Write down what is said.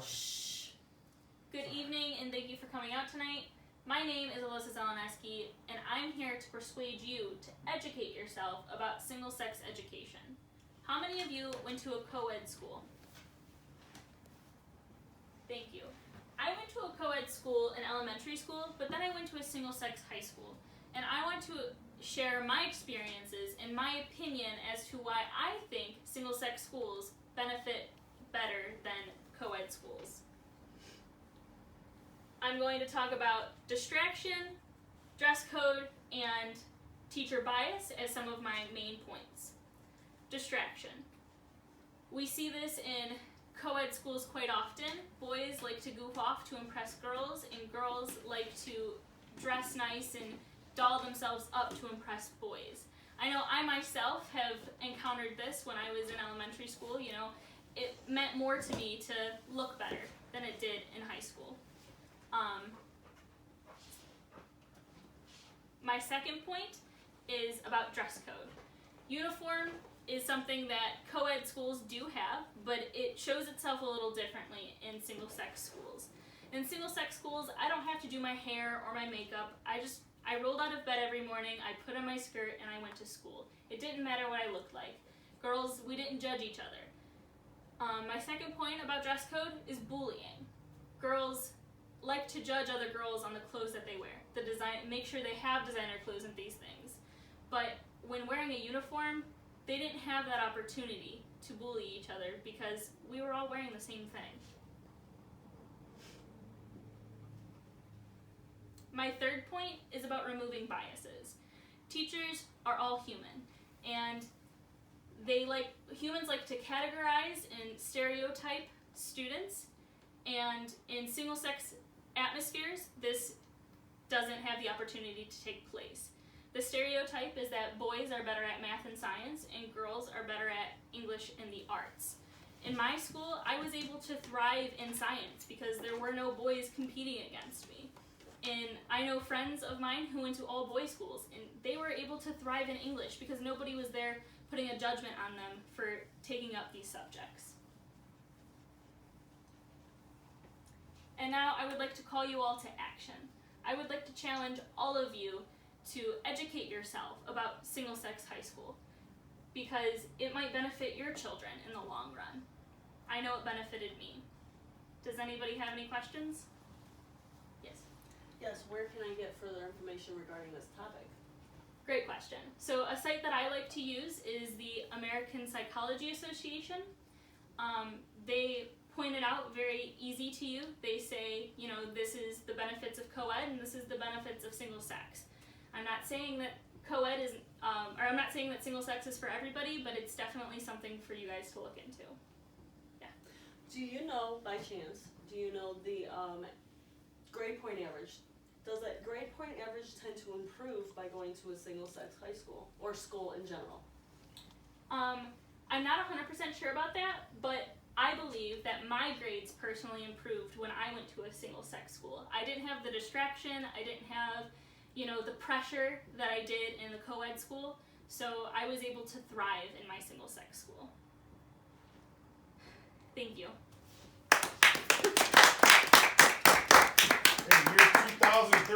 Shh. Good evening, and thank you for coming out tonight. My name is Alyssa Zeleneski, and I'm here to persuade you to educate yourself about single-sex education. How many of you went to a co-ed school? Thank you. I went to a co-ed school in elementary school, but then I went to a single-sex high school. And I want to share my experiences and my opinion as to why I think single-sex schools benefit better than co-ed schools. I'm going to talk about distraction, dress code, and teacher bias as some of my main points. Distraction. We see this in co-ed schools quite often. Boys like to goof off to impress girls, and girls like to dress nice and doll themselves up to impress boys. I know I myself have encountered this when I was in elementary school. You know, it meant more to me to look better than it did in high school. My second point is about dress code. Uniform is something that co-ed schools do have, but it shows itself a little differently in single-sex schools. In single-sex schools, I don't have to do my hair or my makeup. I rolled out of bed every morning, I put on my skirt, and I went to school. It didn't matter what I looked like. Girls, we didn't judge each other. My second point about dress code is bullying. Girls like to judge other girls on the clothes that they wear, make sure they have designer clothes and these things. But when wearing a uniform, they didn't have that opportunity to bully each other because we were all wearing the same thing. My third point is about removing biases. Teachers are all human, and humans like to categorize and stereotype students, and in single-sex atmospheres, this doesn't have the opportunity to take place. The stereotype is that boys are better at math and science, and girls are better at English and the arts. In my school, I was able to thrive in science because there were no boys competing against me. And I know friends of mine who went to all-boys schools, and they were able to thrive in English because nobody was there putting a judgment on them for taking up these subjects. And now I would like to call you all to action. I would like to challenge all of you to educate yourself about single-sex high school because it might benefit your children in the long run. I know it benefited me. Does anybody have any questions? Yes. Yes, where can I get further information regarding this topic? Great question. So a site that I like to use is the American Psychology Association. They point it out very easy to you. They say, you know, this is the benefits of co-ed and this is the benefits of single sex. I'm not saying that co-ed is, I'm not saying that single sex is for everybody, but it's definitely something for you guys to look into. Yeah. Do you know, by chance, the grade point average? Does that grade point average tend to improve by going to a single-sex high school or school in general? I'm not 100% sure about that, but I believe that my grades personally improved when I went to a single-sex school. I didn't have the distraction, I didn't have, the pressure that I did in the co-ed school, so I was able to thrive in my single-sex school. Thank you. In the year 2030.